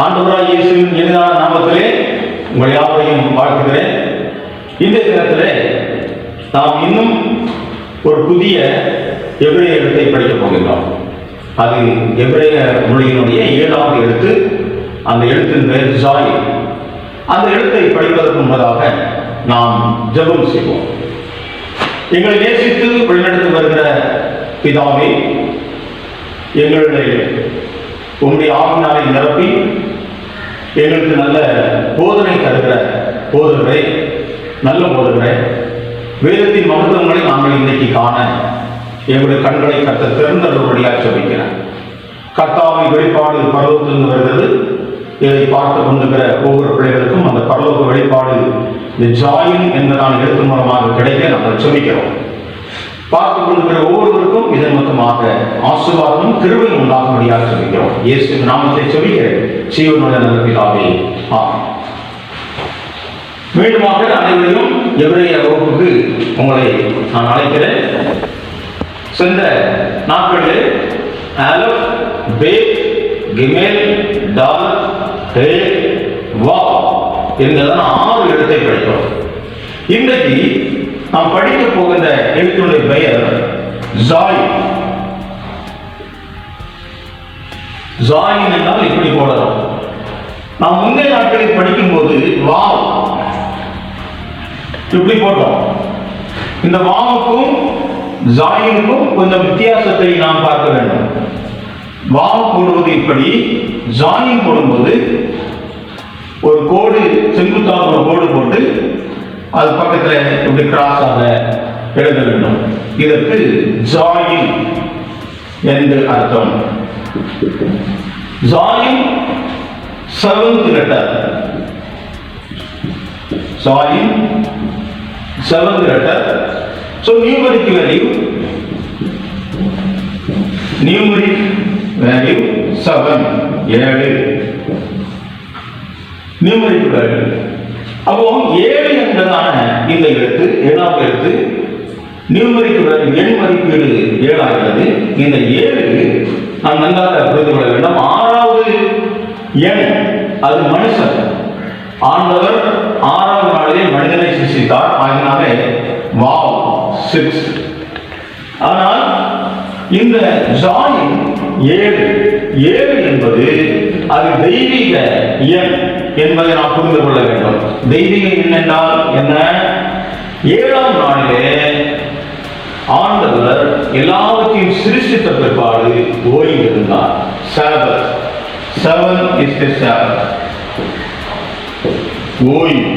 ஆண்டவராகிய இயேசுவின் இனிதான நாமத்திலே உங்கள் யாவரையும் வாழ்த்துகிறேன். இந்த தினத்திலே நாம் இன்னும் ஒரு புதிய எபிரேய எழுத்தை படிக்கப் போகின்றோம். அது எபிரேய மொழியினுடைய 7வது எழுத்து. அந்த எழுத்தின் பெயர் ஜாய். அந்த எழுத்தை படிப்பதற்கு முன்பதாக நாம் ஜெபம் செய்வோம். எங்களை நேசித்து வழிநடத்தி வருகிற பிதாவே, எங்களுடைய உங்களுடைய ஆவினாரை நிரப்பி எங்களுக்கு நல்ல போதனை தருகிற போதகரை, நல்ல போதகரை, வேதத்தின் மகத்துவங்களை நாங்கள் இன்னைக்கு காண எங்களுடைய கண்களை கர்த்தர் திறந்தருளும்படியாக ஜெபிக்கிறேன். கர்த்தாவின் வெளிப்பாடு பரலோகத்திலிருந்து வருகிறது. இதை பார்த்து கொண்டிருக்கிற ஒவ்வொரு பிள்ளைகளுக்கும் அந்த பரலோக வெளிப்பாடு இந்த ஜாயின் என்பதான எழுத்து மூலமாக கிடைக்க நாங்கள் ஜெபிக்கிறோம். பார்த்து கொண்டிருக்கிற ஒவ்வொருவருக்கும் இதன் மொத்தமாக ஆசீர்வாதமும் கிருபையும் உண்டாகும்படியாக ஜெபிக்கிறோம். இயேசு நாமத்தை ஜெபிக்கிறேன். ஜீவனுள்ள நல்ல பிதாவே, ஆமென். மீண்டுமாக அனைவரையும் எபிரேய வகுப்புக்கு உங்களை நான் அழைக்கிறேன். சென்ற நாட்களில் அலப், பேத், கிமேல், டால், ஹே, வா என்கிறதான 6 எழுத்தை படித்தோம். இன்றைக்கு நாம் படிக்க போகின்ற எழுத்துடைய பெயர் ஜாய். ஜாயின் என்றால் இப்படி போடலாம். நாம் முந்தைய நாட்களில் படிக்கும் போது வாவ் இப்படி போட்டோம். இந்த வாவுக்கும் ஜாயினுக்கும் கொஞ்சம் வித்தியாசத்தை நாம் பார்க்க வேண்டும். வாவ் போடுவது இப்படி, ஜாயின் போடும்போது ஒரு கோடு, செங்குத்தாக ஒரு கோடு போட்டு அது பக்கத்தில் இப்படி கிராஸாக எழுத வேண்டும். இதற்கு ஜாயின் என்று அர்த்தம். Join 7th letter. Join 7th letter. So numeric value 7, 7 numeric value. அப்போ 7 என்றதான இந்த எழுத்து, 7வது எழுத்து நியூமரிக் வேல்யூ, எண் மதிப்பீடு 7 ஆகிறது. இந்த 7 நாம் நன்றாக புரிந்து கொள்ள வேண்டும். 6வது எண் அது மனுஷன். ஆண்டவர் 6வது நாளிலே மனிதனை சிருஷ்டித்தார். ஆகினாலே வாவ் 6. ஆனால் இந்த ஜாயின் 7 என்பது அது தெய்வீக எண் என்பதை நாம் புரிந்து கொள்ள வேண்டும். தெய்வீக எண் என்றால் என்ன? 7ஆம் நாளிலே ஆண்டவர் எல்லாவற்றையும் சிருஷ்டித்த பிற்பாடு ஓய்ந்திருந்தார். Sabbath. 7 is the Sabbath. ஓய்வு.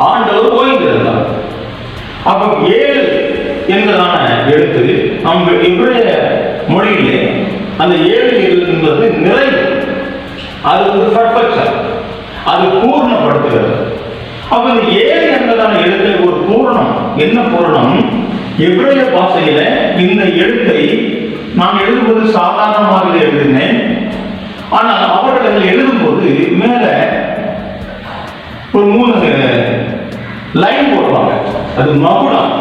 ஆண்டவர் ஓய்ந்திருந்தார். அப்ப 7 என்பதான எழுத்து நம் எபிரேய மொழியிலே அந்த 7 என்பது நிறைவு. அது ஒரு பர்ஃபெக்ஷன், அது பூர்ணப்படுத்துகிறது. அப்ப இந்த 7 என்பதான எழுத்தை ஒரு பூரணம். என்ன பூரணம்? எபிரேய பாஷையில இந்த எழுத்தை நான் எழுதும்போது சாதாரணமாக எழுதினேன். ஆனால் அவர்கள் எழுதும்போது மேல ஒரு 3 லைன் போடுவாங்க. அது மகுடம்,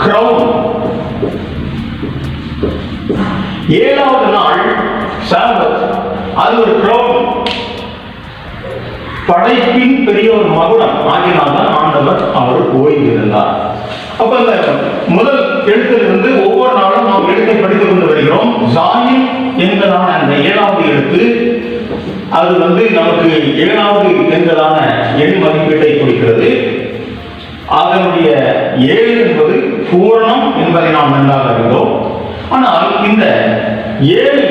கிரவுன். 7வது நாள் சாபத், அது ஒரு கிரவுன், படைப்பின் பெரிய ஒரு மகுடம். ஆகினால்தான் ஆண்டவர் அவர் ஓய்ந்திருந்தார். அப்ப இந்த முதல் எழுத்திலிருந்து ஒவ்வொரு நாளும் நாம் எழுத்தை படித்துக் கொண்டு வருகிறோம். ஜாயின் என்பதான அந்த 7வது எழுத்து அது நமக்கு 7வது என்பதான எண் மதிப்பீட்டை குறிக்கிறது. அதனுடைய 7 என்பது பூரணம் என்பதை நாம் நன்றாக அறிந்தோம். ஆனால் இந்த 7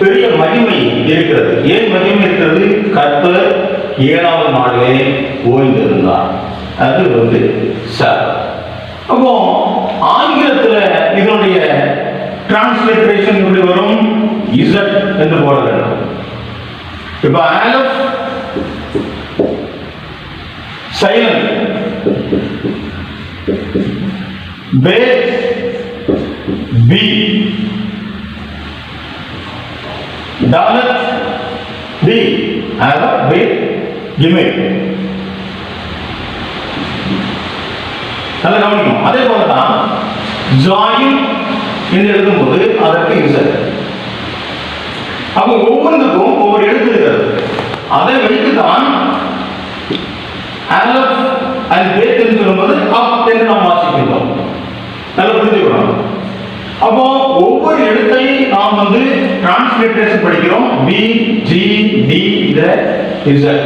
பெரிய மகிமை இருக்கிறது. ஏன் மகிமை இருக்கிறது? கர்த்தர் 7வது நாளிலே ஓய்ந்திருந்தார். அது சாபத். அப்போ ஆங்கிலத்தில் இதனுடைய டிரான்ஸ்லிட்டரேஷன் எப்படி வரும்? இசட் என்று போட வேண்டும். இப்ப அலப் சைலண்ட், பேத் பி, டாலத் டி, அலப் பேத் கிமேல். நல்லா கவனிக்கணும். அதே போலதான் ஜாயின் என்று எழுதும்போது அதற்கு இசட். அப்போ ஒவ்வொன்றுக்கும் ஒவ்வொரு எழுத்து இருக்கிறது. அதை வைத்துதான் அலப் அண்ட் பேத் என்று சொல்லும்போது அப் என்று நாம் வாசிக்கின்றோம். நல்லா புரிஞ்சுக்கணும். அப்போ ஒவ்வொரு எழுத்தை நாம் டிரான்ஸ்லிட்டரேஷன் படிக்கிறோம். B, G, D, Z.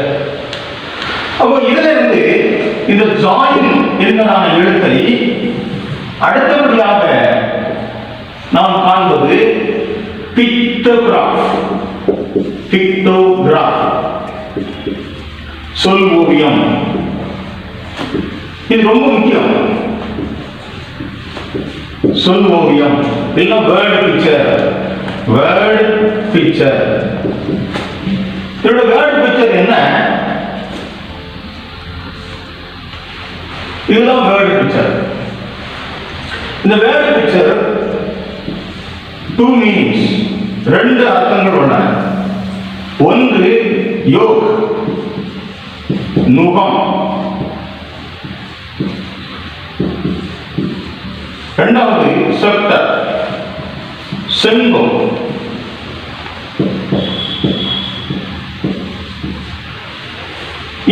அப்போ இதுல இருந்து இந்த ஜாயின் என்பதான எழுத்தை அடுத்தபடியாக நாம் காண்பது பிக்டோகிராஃப். பிக்டோகிராஃப் சொல் ஓவியம். இது ரொம்ப முக்கியம். சொல் ஓவியம் இல்ல வேர்ட் பிக்சர். Word picture. இதோட வேர்ட் பிக்சர் என்ன? இதுதான் வேர்ட் பிக்சர். இந்த வேர்ட் பிக்சர் டூ மீனிங்ஸ், ரெண்டு அர்த்தங்கள் உள்ளன. ஒன்று யோக், நுகம். இரண்டாவது செப்டர், செங்கம்.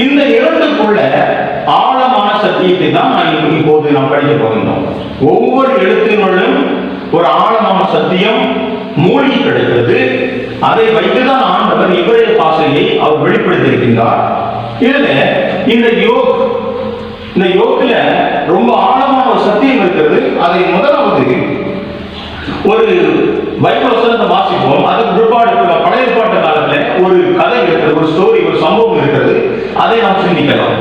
இந்த இரண்டுக்குள்ள ஆழமான சத்தியத்தை தான் இப்போது நாம் படிக்க போகின்றோம். ஒவ்வொரு எழுத்தினுள்ளும் ஒரு ஆழமான சத்தியம் மூழ்கி கிடைக்கிறது. அதை வைத்துதான் ஆண்டவர் எபிரேய பாஷையை அவர் வெளிப்படுத்தியிருக்கின்றார். இதுல இந்த யோக்ல ரொம்ப ஆழமான ஒரு சத்தியம் இருக்கிறது. அதை முதலாவது ஒரு பைபிள் வசனத்தை வாசிப்போம். அதுக்கு பிற்பாடு பழைய ஏற்பாட்டு காலத்துல ஒரு கதை இருக்கிறது, ஒரு ஸ்டோரி, ஒரு சம்பவம் இருக்கிறது. அதை நாம் சிந்திக்கலாம்.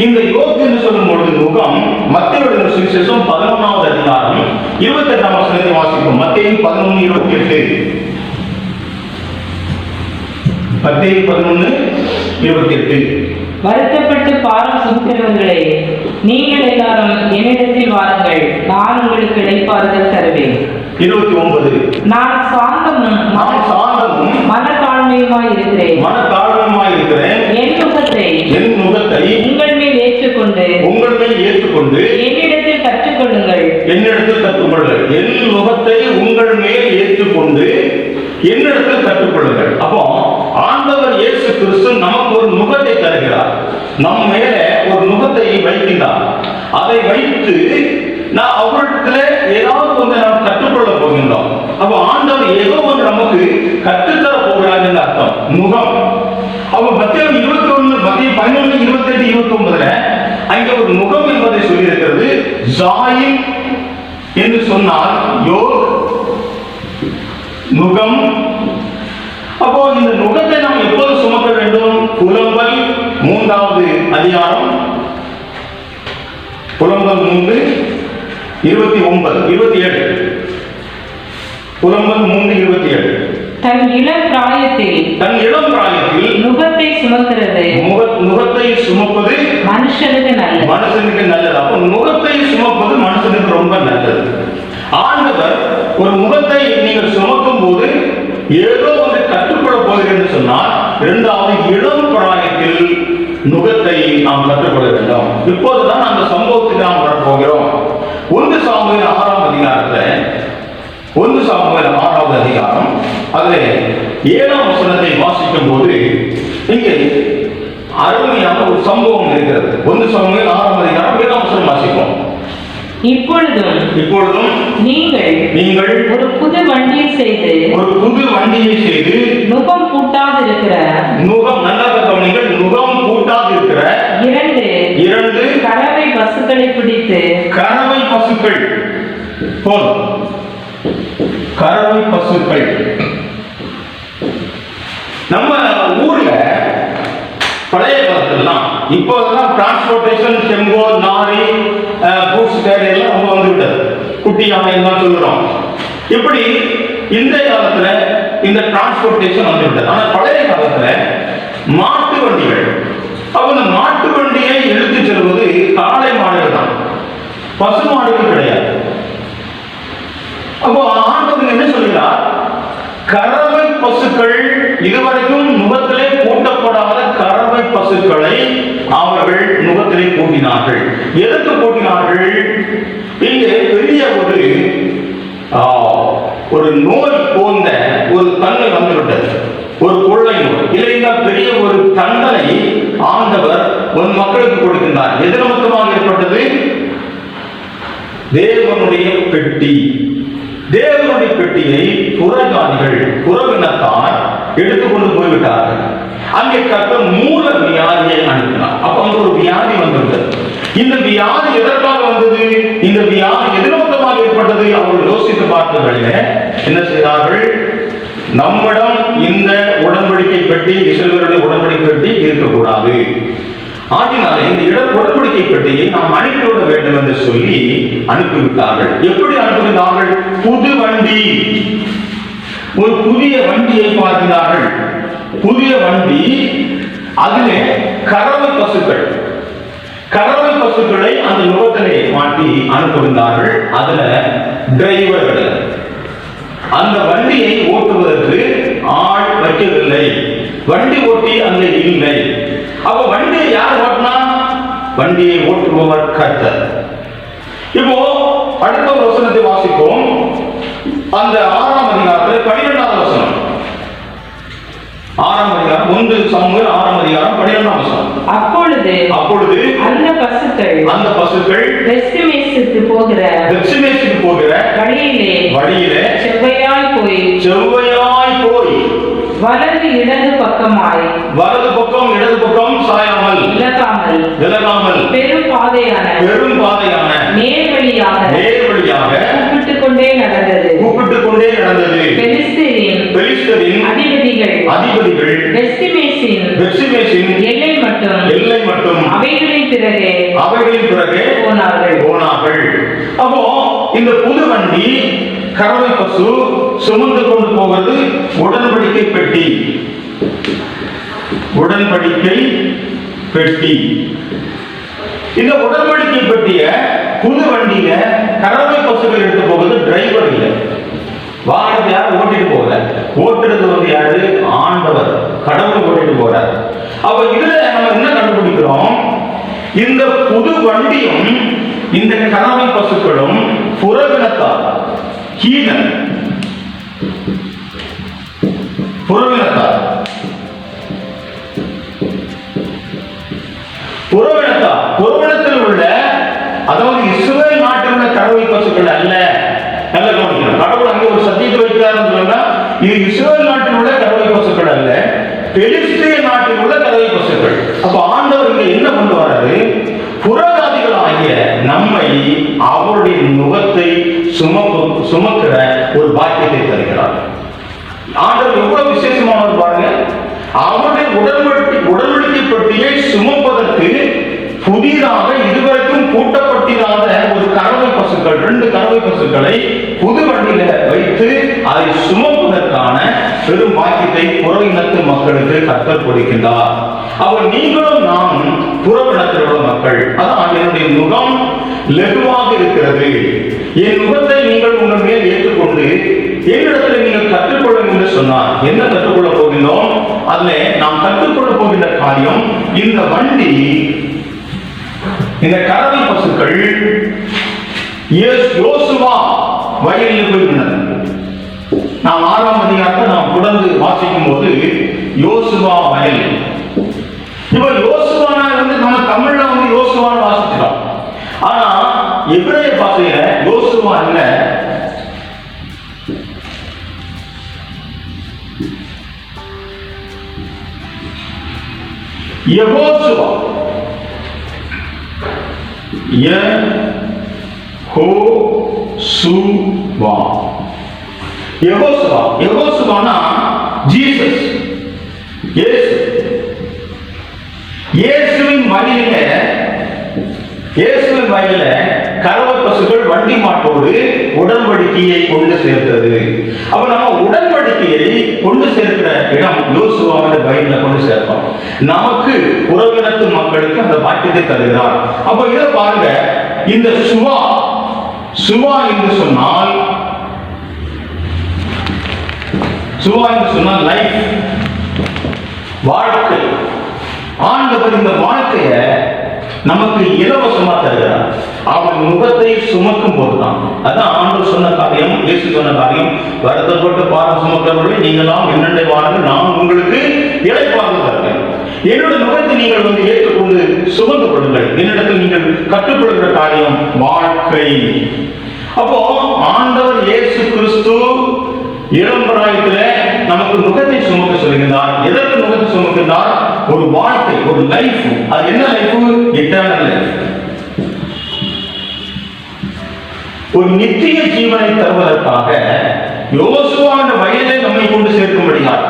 இந்த யோக் என்று சொல்லும் பொழுது முகம் மத்தேயு சுவிசேஷம் 11வது அதிகாரம் 28ஆம் வசனத்தை வாசிப்போம். மத்தேயு 11:28. மத்தேயு 11:28. வருத்தப்பட்டு பாரம் சுமக்கிறவர்களே, நீங்கள் எல்லாரும் என்னிடத்தில் வாருங்கள், நான் உங்களுக்கு இளைப்பாறுதல் தருவேன். 29. நான் சாந்தமும் மனத்தாழ்மையுமாய் இருக்கிறேன். என் நுகத்தை உங்கள் மேல் ஏற்றுக்கொண்டு என்னிடத்தில் கற்றுக்கொள்ளுங்கள். என் நுகத்தை உங்கள் மேல் ஏற்றுக்கொண்டு என்னிடத்தில் கற்றுக்கொள்ளுங்கள். அப்போ ஆண்டவர் இயேசு கிறிஸ்து நமக்கு ஒரு நுகத்தை தருகிறார். நம் மேல ஒரு நுகத்தை வைக்கின்றார். அதை வைத்து நான் அவரிடத்துல ஏதாவது ஒன்று நாம் கற்றுக்கொள்ள போகின்றோம். அப்போ ஆண்டவர் ஏதோ ஒன்று நமக்கு கற்றுத்தர போகிறார் என்று அர்த்தம். நுகம். அப்போ மத்தேயு 11:28-29 அங்க ஒரு நுகம் என்பதை சொல்லி இருக்கிறது. ஜாயின் என்று சொன்னால் யோக், நுகம். அப்போ இந்த நுகத்தை நாம் எப்போது சுமக்க வேண்டும்? புலம்பல் 3வது அதிகாரம், புலம்பல் 3:27. புலம்பல் 3:27. தன் இளம் பிராயத்தில் நுகத்தை சுமப்பது மனுஷனுக்கு நல்லது. அப்போ நுகத்தை சுமப்பது மனுஷனுக்கு ரொம்ப நல்லது. ஆண்டவர் ஒரு முகத்தை நீங்கள் சுமக்கும் போது ஏதோ ஒன்று கற்றுக்கொள்ள போகிறேன் என்று சொன்னால், இரண்டாவது இளம் பிராயத்தில் நுகத்தை நாம் கற்றுக்கொள்ள வேண்டும். இப்போதுதான் அந்த சம்பவத்துக்கு நாம் வரப்போகிறோம். 1 சாமுவேல் 6ஆம் அதிகாரம் அதுல 7ஆம் வசனத்தை வாசிக்கும் போது இங்கே அருமையான ஒரு சம்பவம் இருக்கிறது. 1 சாமுவேல் 6ஆம் அதிகாரம் 7ஆம் வசனம் வாசிப்போம். இப்பொழுதும் நீங்கள் ஒரு புது வண்டியை செய்து நுகம் பூட்டாதிருக்கிற இரண்டு கறவை பசுக்களை பிடித்து கறவை பசுக்கள் நம்ம ஊர்ல பழைய காலத்துலாம், இப்போதெல்லாம் transportation, tempo, lorry, goods carry எல்லாம் ரொம்ப வந்து விட்டது. குட்டி யானை தான் சொல்லுறோம். இப்படி இந்த காலத்துல இந்த டிரான்ஸ்போர்டேஷன் வந்து விட்டது. ஆனா பழைய காலத்துல மாட்டு வண்டிகள். அப்ப இந்த மாட்டு வண்டியை இழுத்து செல்வது காளை மாடுகள் தான், பசு மாடுகள் கிடையாது. அப்போ ஆண்டவர் என்ன சொல்கிறார்? கறவை பசுக்கள், இதுவரைக்கும் நுகத்திலே பூட்டப்படாத கறவை பசுக்களை அவர்கள் நுகத்திலே பூட்டினார்கள். எதற்கு பூட்டினார்கள்? இங்கே பெரிய ஒரு ஒரு நோய் போன்ற ஒரு தன்மை வந்துவிட்டது, ஒரு கொள்ளை நோய். இதில் பெரிய ஒரு தண்டனை ஆண்டவர் உன் மக்களுக்கு கொடுக்கின்றார். எது நிமித்தமாக ஏற்பட்டது? தேவனுடைய பெட்டி. தேவனுடைய பெட்டியை புறஜாதிகள், புறவினத்தார் எடுத்துக்கொண்டு போய்விட்டார்கள். அங்கே கர்த்தர் மூல வியாதியை அனுப்பினார். அப்ப அங்க ஒரு வியாதி வந்திருந்தது. இந்த வியாதி எதற்காக வந்தது? இந்த வியாதி எதிர்மொத்தமாக ஏற்பட்டது. அவர்கள் யோசித்து பார்த்தவர்களே என்ன செய்தார்கள்? நம்மிடம் இந்த உடன்படிக்கை பெட்டி, இஸ்ரவேலுடைய உடன்படிக்கை பெட்டி இருக்கக்கூடாது. ஆகினாலே இந்த உடன்படிக்கை பெட்டியை நாம் அனுப்பிவிட வேண்டும் என்று சொல்லி அனுப்பிவிட்டார்கள். எப்படி அனுப்புகிறார்கள்? புது வண்டி, ஒரு புதிய வண்டியை பார்க்கிறார்கள். புதிய வண்டி, அதிலே கறவை பசுக்கள், கறவை பசுக்களை அந்த நுகத்திலே மாட்டி அனுப்புகிறார்கள். அதுல டிரைவர்கள், அந்த வண்டியை ஓட்டுவதற்கு ஆள் வைக்கவில்லை, வண்டி ஓட்டி அங்கே இல்லை. அப்ப வண்டியை யார் ஓட்டினா? வண்டியை ஓட்டுபவர் கர்த்தர். இப்போ அடுத்த ஒரு வசனத்தை வாசிப்போம். அந்த 6ஆம் அதிகாரத்தில் 12ஆம் வசனம். 6ஆம் அதிகாரம் 1 சாமுவேல் 6ஆம் அதிகாரம் 12ஆம் வசனம். அப்பொழுது அந்த பசுக்கள் பெத்ஷிமேசுக்கு போகிற வழியிலே செவ்வையாய் போய் வலது பக்கம் இடது பக்கம் சாயாமல் விலகாமல் பெரும் பாதையான நேர்வழியாக கூப்பிட்டுக் கொண்டே நடந்தது. பெலிஸ்தரின் அதிபதிகள் பெத்ஷிமேசின் எல்லை மட்டும் அவைகளின் பிறகு போனார்கள். அப்போ இந்த புது வண்டி, கறவை பசு சுமந்து கொண்டு போவது உடன்படிக்கை பெட்டி. இந்த உடன்படிக்கை பெட்டிய புது வண்டியில கறவை பசுகள் எடுத்து போவது டிரைவர் இல்லை. வாகனத்தை யாரும் ஓட்டிட்டு போகல, ஓட்டுறது யாரு? ஆண்டவர், கடவுள் ஓட்டிட்டு போறார். அப்ப இதுல நம்ம என்ன கண்டுபிடிக்கிறோம்? இந்த புது வண்டியும் இந்த கறவை பசுக்களும் புறவினத்தார், ஹீனன், புறவினத்தார் புறவினத்தில் உள்ள, அதாவது இஸ்ரவேல் நாட்டில் உள்ள கறவை பசுக்கள் அல்ல. நல்ல கவனிக்கணும். கடவுள் அங்கே ஒரு சத்தியத்தை வைக்கிறாருன்னு சொன்னா, இது இஸ்ரவேல் நாட்டில் உள்ள கறவை பசுக்கள் அல்ல, பெலிஸ்திய நாட்டில் உள்ள கறவை பசுக்கள். அப்ப ஆண்டவர் இங்க என்ன கொண்டு வராரு? புறஜாதிகள் ஆகிய நம்மை அவருடைய நுகத்தை சுமக்கிற ஒரு பாக்கியத்தை தருகிறார். ஆண்டவர் எவ்வளவு விசேஷமானது பாருங்க. அவருடைய உடன்படிக்கை பெட்டியை சுமப்பதற்கு புதிதாக இதுவரைக்கும் கூட்டப்பட்டிராத ஒரு கறவை பசுக்கள், 2 கறவை பசுக்களை புது வண்டியில வைத்து அதை சுமப்பதற்கான பெரும் பாக்கியத்தை புறவினத்து மக்களுக்கு கர்த்தர் கொடுக்கின்றார். அவர் நீங்களும் நாம் புறவினத்தில் உள்ள மக்கள். அதான் என்னுடைய நுகம் லெகுவாக இருக்கிறது. என் நுகத்தை நீங்கள் உங்கள் மேல் ஏற்றுக்கொண்டு என்னிடத்தில் நீங்கள் கற்றுக்கொள்ளும் என்று சொன்னார். என்ன கற்றுக்கொள்ள போகிறோம்? அதுல நாம் கற்றுக்கொள்ள போகின்ற காரியம், இந்த வண்டி, இந்த கறவை பசுக்கள் யோசுவா வயலில் போய் நின்றது. நாம் 6ஆம் அதிகாரத்தை நாம் தொடர்ந்து வாசிக்கும் போது யோசுவா வயல். இப்ப யோசுவானா நம்ம தமிழ்ல யோசுவான்னு வாசிக்கிறோம். ஆனா எபிரேய பாஷையில யோசுவா இல்ல, யெகோசுவா. யெகோசுவானா ஜீசஸ், இயேசு. இயேசுவின் வயலில கறவை பசுக்கள் வண்டி மாட்டோடு உடன்படிக்கையை கொண்டு சேர்த்தது. அப்ப நம்ம உடன்படிக்கையை கொண்டு சேர்க்கிற இடம் யோசுவாவோட வயலில கொண்டு சேர்த்தோம். நமக்கு புறவினத்து மக்களுக்கு அந்த பாக்கியத்தை தருகிறார். அப்ப இதை பாருங்க. இந்த சுவா என்று சொன்னால் லைஃப், வாழ்க்கை. ஆண்டவர் இந்த வாழ்க்கைய நமக்கு இலவசமா தருகிறார். அவர் முகத்தை சுமக்கும் போதுதான். அதான் ஆண்டவர் சொன்ன காரியம், இயேசு சொன்ன காரியம், வருத்தப்பட்டு பாரம் சுமக்கிறவர்களே நீங்களாம் என்னென்ன வாருங்கள், நான் உங்களுக்கு இளைப்பாறுதல் தருவேன். என்னுடைய முகத்தை நீங்கள் ஏற்றுக்கொண்டு சுமந்து கொள்ளுங்கள். என்னிடத்தில் நீங்கள் கற்றுக்கொள்கிற காரியம் வாழ்க்கை. அப்போ ஆண்டவர் இயேசு கிறிஸ்து இளம் பிராயத்திலே நமக்கு முகத்தை சுமக்க சொல்லுகிறார். எதற்கு முகத்தை சுமக்கிறார்? ஒரு வாழ்க்கை, ஒரு லைஃப். அது என்ன லைஃப்? Eternal life. ஒரு நித்திய ஜீவனை தருவதற்காக யோசுவாவின் வயலை நம்மை கொண்டு சேர்க்கும்படியார்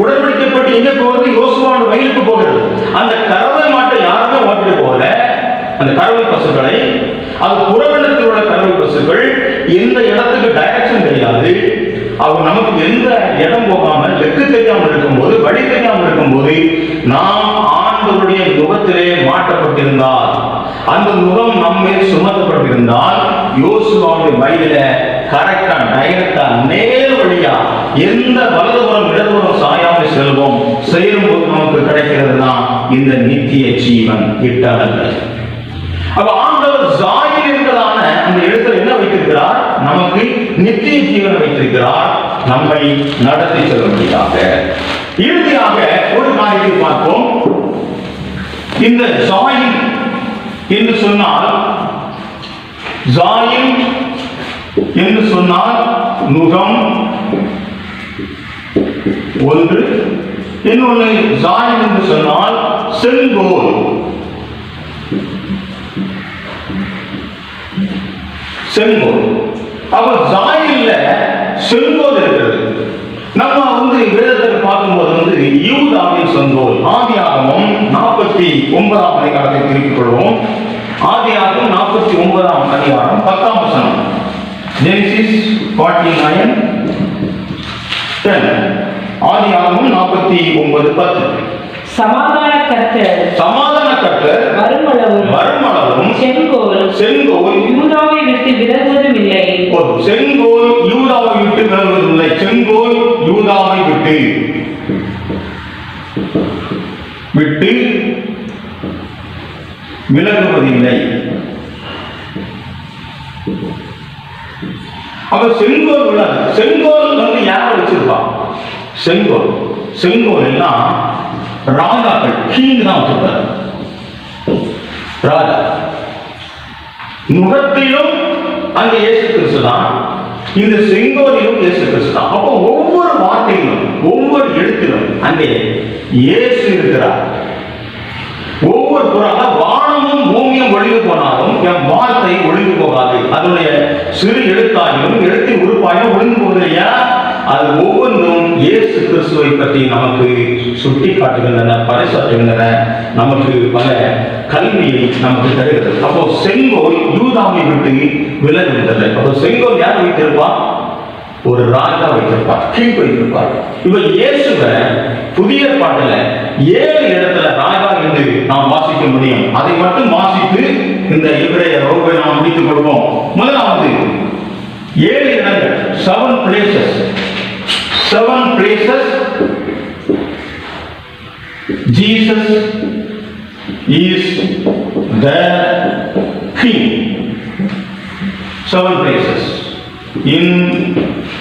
உடன்படிக்கப்பட்டு எங்க போகிறது? யோசுவாவின் வயலுக்கு போகிறது. அந்த கறவை மாட்டை யாருமே ஓட்டிட்டு போகல. அந்த கறவை பசுக்களை, அது புறவெள்ளத்தில் உள்ள கறவை பசுக்கள், எந்த இடத்துக்கு டைரக்ஷன் தெரியாது. அவர் நமக்கு எந்த இடம் போகாமல், வெக்கு தெரியாமல் இருக்கும்போது, வழி தெரியாமல் இருக்கும்போது, நாம் ஆண்டவருடைய முகத்திலே மாட்டப்பட்டிருந்தால், அந்த முகம் நம்மை சுமத்தப்பட்டிருந்தால், யோசுவாவுடைய வயதில கரெக்டா, டைரக்டா, நேர் வழியா எந்த வலதுபுறம் இடதுபுறம் சாயாமல் செல்வோம் செய்யும்போது நமக்கு கிடைக்கிறது தான் இந்த நித்திய ஜீவன். இட்டர்னல். அப்ப ஆண்டவர் ஜாயில் இருக்கிறதான அந்த இடத்துல என்ன வைத்திருக்கிறார்? நமக்கு நித்திய ஜீவனை வைத்திருக்கிறார், நம்மை நடத்தி செல்லும்படியாக. இறுதியாக ஒரு காரியத்தை பார்ப்போம். இந்த ஜாயில் என்று சொன்னால், ஜாயில் என்று சொன்னால் நுகம் ஒன்று, இன்னொன்று ஜாயில் என்று சொன்னால் செங்கோல். செங்கோல். அப்ப ஜாயில்ல செங்கோல் இருக்கிறது. நம்ம வேதத்தில் பார்க்கும்போது யூதாவின் செங்கோல். ஆதியாகமம் 49ஆம் அதிகாரத்தை திருப்பிக் கொள்வோம். ஆதியாகமம் 49ஆம் அதிகாரம் 10ஆம் வசனம். ஜெனசிஸ் 49:10. ஆதியாகமம் 49:10. சமாதான கர்த்தர் வருமளவும் செங்கோல் யூதாவை விட்டு விலகுவதும் இல்லை. செங்கோல் யூதாவை விட்டு விலகுவதில்லை. செங்கோல் யூதாவை விட்டு விலகுவதில்லை. அப்ப செங்கோல் உள்ளது. செங்கோல் யார வச்சிருப்பான்? செங்கோல் எல்லாம் ராஜாக்கள், கிங் தான் வச்சிருப்பார். ராஜா முகத்திலும் அங்க இயேசு கிறிஸ்து தான், இந்த செங்கோலிலும் இயேசு கிறிஸ்து தான். அப்போ ஒவ்வொரு வார்த்தையிலும், ஒவ்வொரு எழுத்திலும் அங்கே இயேசு இருக்கிறார். ஒவ்வொரு புறாக வானமும் பூமியும் ஒழிந்து போனாலும் என் வார்த்தை ஒழிந்து போகாது. அதனுடைய சிறு எழுத்தாயிலும் எழுத்தின் உறுப்பாயிலும் ஒழிந்து போவதில்லையா? அது ஒவ்வொன்றும் இயேசு கிறிஸ்துவை பற்றி நமக்கு சுட்டி காட்டுகின்றன, பறைசாற்றுகின்றன, நமக்கு பல கல்வியை நமக்கு தருகிறது. அப்போ செங்கோல் யூதாவை விட்டு விலகுவதில்லை. அப்போ செங்கோல் யார் வைத்திருப்பார்? ஒரு ராஜா வைத்திருப்பார், கிங் வைத்திருப்பார். இப்ப இயேசுவை புதிய பாட்டுல 7 இடத்துல ராஜா என்று நாம் வாசிக்க முடியும். அதை மட்டும் வாசித்து இந்த எபிரேய வகுப்பை நாம் முடித்துக் கொள்வோம். முதலாவது 7 இடங்கள், 7 places. Jesus is the King. 7 places in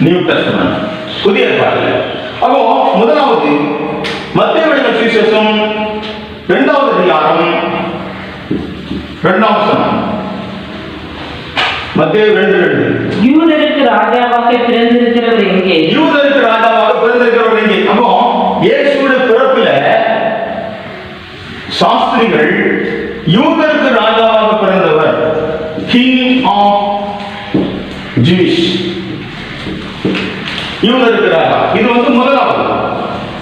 New Testament. புதிய ஏற்பாட்டில். அப்போ முதலாவது மத்தேயு எழுதின சுவிசேஷம் 2ஆம் அதிகாரம் 2ஆம் வசனம். மத்தேயு 2:2. யூதருக்கு ராஜாவாக பிறந்திருக்கிறவர் எங்கே? யூதருக்கு ராஜாவாக பிறந்திருக்கிறவர் எங்கே? அப்போ இயேசுவுடைய பிறப்பில சாஸ்திரிகள் யூதருக்கு ராஜாவாக பிறந்தவர், கிங் ஆஃப் ஜூஸ், யூதருக்கு ராஜா. இது முதலாவது.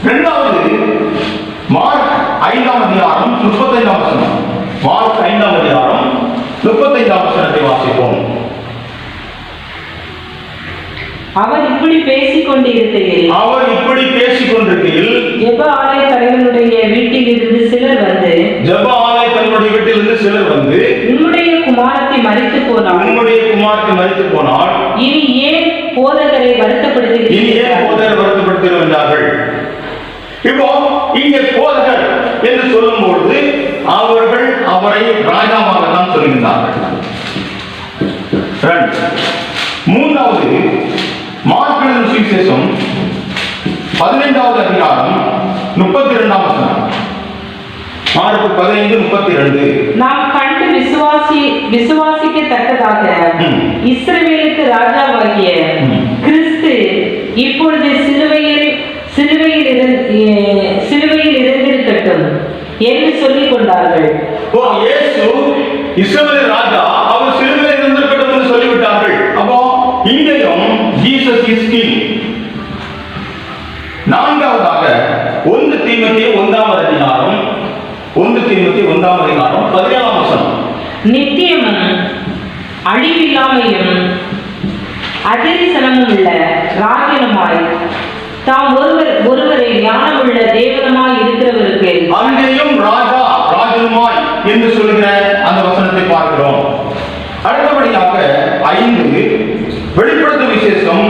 இரண்டாவது மார்க் 5ஆம் அதிகாரம் 35ஆம் வசனம். மார்க் 5ஆம் அதிகாரம் 35ஆம் வசனத்தை வாசிப்போம். அவர் இப்படி பேசிக் கொண்டிருக்கையில் ஜெப ஆலய தலைவனுடைய வீட்டிலிருந்து சிலர் வந்து உம்முடைய குமாரத்தை மரித்து போனாள், இனி ஏன் போதகரை வருத்தப்படுத்துகிறீர்கள்? இப்போ இங்கே போதகர் என்று சொல்லும் பொழுது அவர்கள் அவரை ராஜாவாக தான் சொல்கின்றார்கள். மூன்றாவது, மார்க் எழுதின சுவிசேஷம் 15வது அதிகாரம் 32ஆம் வசனம். மார்க் 15:32. நாம் கண்டு விசுவாசிக்கத்தக்கதாக இஸ்ரவேலுக்கு ராஜாவாகிய கிறிஸ்து இப்பொழுது சிலுவையில் இருந்திருக்கட்டும் என்று சொல்லிக் கொண்டார்கள். இயேசு இஸ்ரவேல் ராஜா, அவர் சிலுவையில் இருந்திருக்கட்டும் என்று சொல்லிவிட்டார்கள். அப்போ இங்கேயும் ஜீசஸ் இஸ் கிங். நான்காவதாக 1 தீமோத்தேயு 1ஆம் அதிகாரம் 17ஆம் வசனம். நித்தியமும் அழிவில்லாமையும் அதிரிசனமும் உள்ள ராஜனுமாய் தாம் ஒருவரை ஞானமுள்ள தேவனுமாய் இருக்கிறவருக்கு. அங்கேயும் ராஜா ராஜனுமாய் என்று சொல்லுகிற அந்த வசனத்தை பார்க்கிறோம். அடுத்தபடியாக 5, வெளிப்படுத்தும் விசேஷம்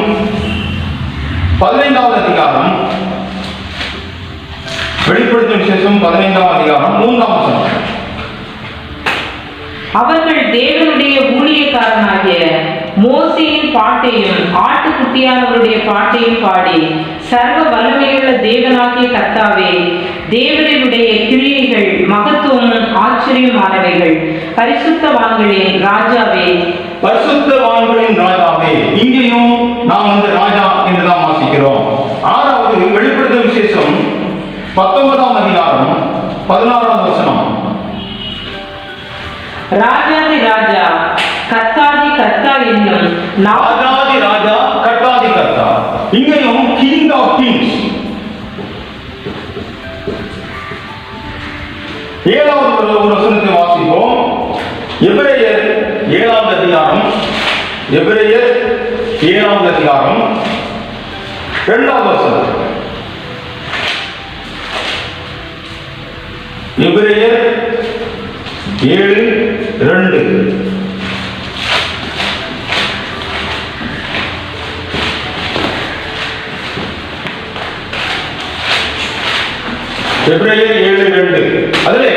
15வது அதிகாரம், வெளிப்படுத்தும் விசேஷம் 15ஆம் அதிகாரம் 3ஆம் வசனம். அவர்கள் தேவனுடைய ஊழியக்காரனாகிய மோசேயின் பாட்டையும் ஆட்டுக்குட்டியானவருடைய பாட்டையும் பாடி, சர்வ வல்லமையுள்ள தேவனாகிய கர்த்தாவே, தேவனுடைய கிரியைகள் மகத்துவமும் ஆச்சரியமானவைகள், பரிசுத்தவான்களின் ராஜாவே. பரிசுத்தவான்களின் ராஜாவே. இங்கேயும் நாம் அந்த ராஜா என்றுதான் வாசிக்கிறோம். 6வது, வெளிப்படுத்தும் விசேஷம் 19ஆம் அதிகாரம் 16ஆம் வசனம். ராஜாதி ராஜா கர்த்தாதி கர்த்தா என்னும் ராஜாதி ராஜா கர்த்தாதி கர்த்தா. இங்கேயும் கிங் ஆஃப் கிங்ஸ். 7வது ஒரு வசனத்தை வாசிப்போம். எபிரேயர் 7ஆம் அதிகாரம், எபிரேயர் 7ஆம் அதிகாரம் 2வது வசனம். எபிரேயர் 7:2. எபிரேயர் 7:2. அதிலே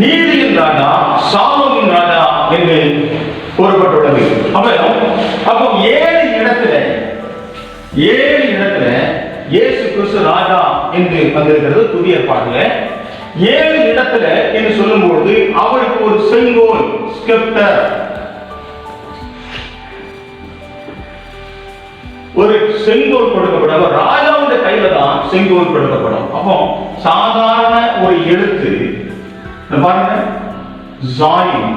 நீதியின் ராஜா சாலோமின் ராஜா என்று கூறப்பட்டுள்ளது. அப்போ 7 இடத்துல இயேசு கிறிஸ்து ராஜா என்று வந்திருக்கிறது புதிய ஏற்பாட்டில். 7 இடத்துல என்று சொல்லும்போது அவருக்கு ஒரு செங்கோல், ஸ்கெப்டர், ஒரு செங்கோல் கொடுக்கப்படும். ராஜாவுடைய கையில தான் செங்கோல் கொடுக்கப்படும். அப்போ சாதாரண ஒரு எழுத்து பாருங்க, ஜாயின்.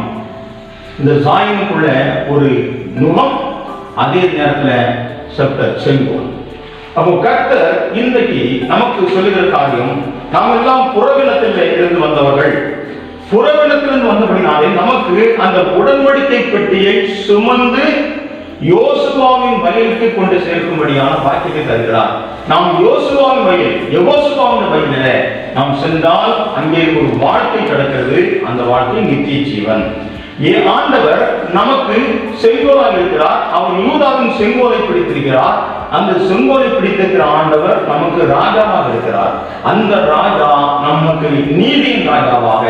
இந்த ஜாயினுக்குள்ள ஒரு நுகம், அதே நேரத்தில் செப்டர், செங்கோல். அப்போ கர்த்தர் இன்றைக்கு நமக்கு சொல்லுகிற காரியம், நாம் எல்லாம் புறவினத்தில் இருந்து வந்தவர்கள். புறவினத்திலிருந்து வந்தபடினாலே நமக்கு அந்த உடன்படிக்கை பெட்டியை சுமந்து யோசுவாவின் வயலுக்கு கொண்டு சேர்க்கும்படியான பாக்கியத்தை தருகிறார். நாம் யோசுவாவின் வயல், யெகோசுவாவின் வயலில நாம் சென்றால் அங்கே ஒரு வாழ்க்கை கிடைக்கிறது. அந்த வாழ்க்கை நித்திய ஜீவன். ஆண்டவர் நமக்கு செங்கோலாக இருக்கிறார். அவர் யூதாவின் செங்கோலை பிடித்திருக்கிறார். அந்த செங்கோலை பிடித்திருக்கிற ஆண்டவர் நமக்கு ராஜாவாக இருக்கிறார். அந்த ராஜா நமக்கு நீதியின் ராஜாவாக,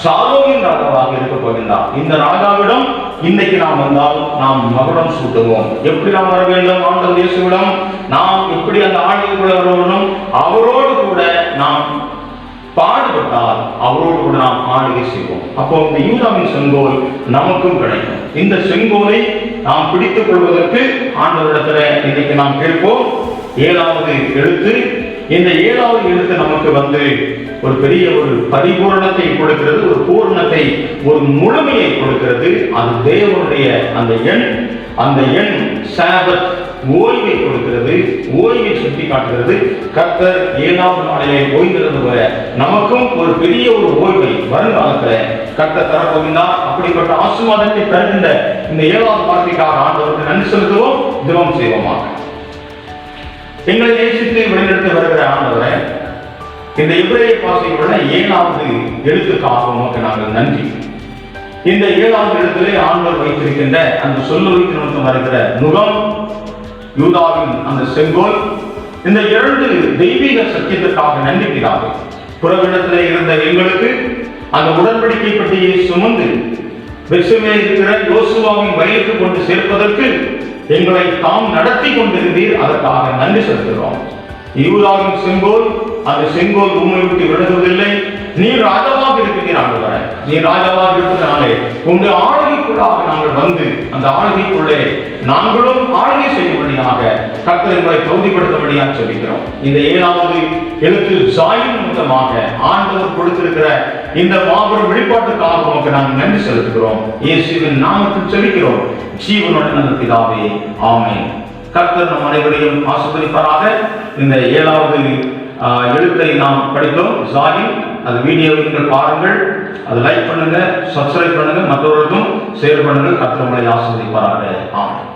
சாலோமின் ராஜாவாக இருக்க போகின்றார். இந்த ராஜாவிடம் இன்னைக்கு நாம் வந்தால் நாம் மகுடம் சூட்டுவோம். எப்படி நாம் வர வேண்டும்? ஆண்டவர் இயேசுவிடம் நாம் எப்படி அந்த ஆளுக்குள்ள வரணும்? அவரோடு கூட நாம் பாடுபட்டால் அவரோடு கூட நாம் ஆளுகை செய்வோம். அப்போ இந்த யூதாவின் செங்கோல் நமக்கும் கிடைக்கும். இந்த செங்கோலை நாம் பிடித்துக் கொள்வதற்கு ஆண்டவரிடத்துல இன்னைக்கு நாம் கேட்போம். 7வது எழுத்து. இந்த 7வது எழுத்து நமக்கு ஒரு பெரிய ஒரு பரிபூரணத்தை கொடுக்கிறது, ஒரு பூரணத்தை, ஒரு முழுமையை கொடுக்கிறது. அது தேவனுடைய அந்த எண் சாபத், ஓய்வை கொடுக்கிறது, ஓய்வை சுட்டி காட்டுகிறது. கர்த்தர் 7ஆம் நாளிலே ஓய்ந்திருந்தது போல நமக்கும் ஒரு பெரிய ஒரு ஓய்வை வருங்காலத்தில் கர்த்தர் தரப்போகின்றார். அப்படிப்பட்ட ஆசீர்வாதத்தை தருகின்ற இந்த 7வது வார்த்தைக்காக ஆண்டவருக்கு நன்றி செலுத்துவோம், ஜெபம் செய்வோமாக. எங்களை நேசித்து வழிநடத்தி வருகிற ஆண்டவரை, இந்த எபிரேய பாஷையுள்ள 7வது எழுத்துக்காக உமக்கு நாங்கள் நன்றி. இந்த 7வது எழுத்திலே ஆண்டவர் வைத்திருக்கின்ற அந்த சொல்ல வைத்து வருகிற நுகம், யூதாவின் அந்த செங்கோல், இந்த 2 தெய்வீக சத்தியத்திற்காக நன்றி பிதாவே. புறவிடத்திலே இருந்த எங்களுக்கு அந்த உடன்படிக்கை பெட்டியை சுமந்து வெசுமே இருக்கிற யோசுவாவின் வயலுக்கு கொண்டு சேர்ப்பதற்கு எங்களை தாம் நடத்தி கொண்டிருந்தீர். அதற்காக நன்றி செலுத்துகிறோம். யூதாவின் செங்கோல், அந்த செங்கோல் உண்மை விட்டு விலகுவதில்லை. நீ ராஜாவாக இருக்கிறீர் ஆண்டவரே. நீ ராஜாவாக இருப்பதனாலே உங்களுடைய ஆளுகைக்குள்ளாக நாங்கள் வந்து அந்த ஆளுகைக்குள்ளே நாங்களும் ஆளுகை செய்யும்படியாக கர்த்தர் எங்களை தகுதிப்படுத்தும்படியாக சொல்லிக்கிறோம். இந்த 7வது எழுத்து ஜாயின் நிமித்தமாக ஆண்டவர் கொடுத்திருக்கிற இந்த மாபெரும் வெளிப்பாட்டுக்காக உமக்கு நாங்கள் நன்றி செலுத்துகிறோம். இயேசுவின் நாமத்தில் செபிக்கிறோம் ஜீவனுடன் நல்ல பிதாவே, ஆமென். கர்த்தர் நம் அனைவரையும் ஆசீர்வதிப்பாராக. இந்த 7வது எழுத்தை நாம் படித்தோம், ஜாயின். அது வீடியோவை நீங்கள் பாருங்கள், அதை லைக் பண்ணுங்க, சப்ஸ்கிரைப் பண்ணுங்க, மற்றவர்களுக்கும் ஷேர் பண்ணுங்க. கர்த்தர் உங்களை ஆசீர்வதிப்பாராக. ஆமென்.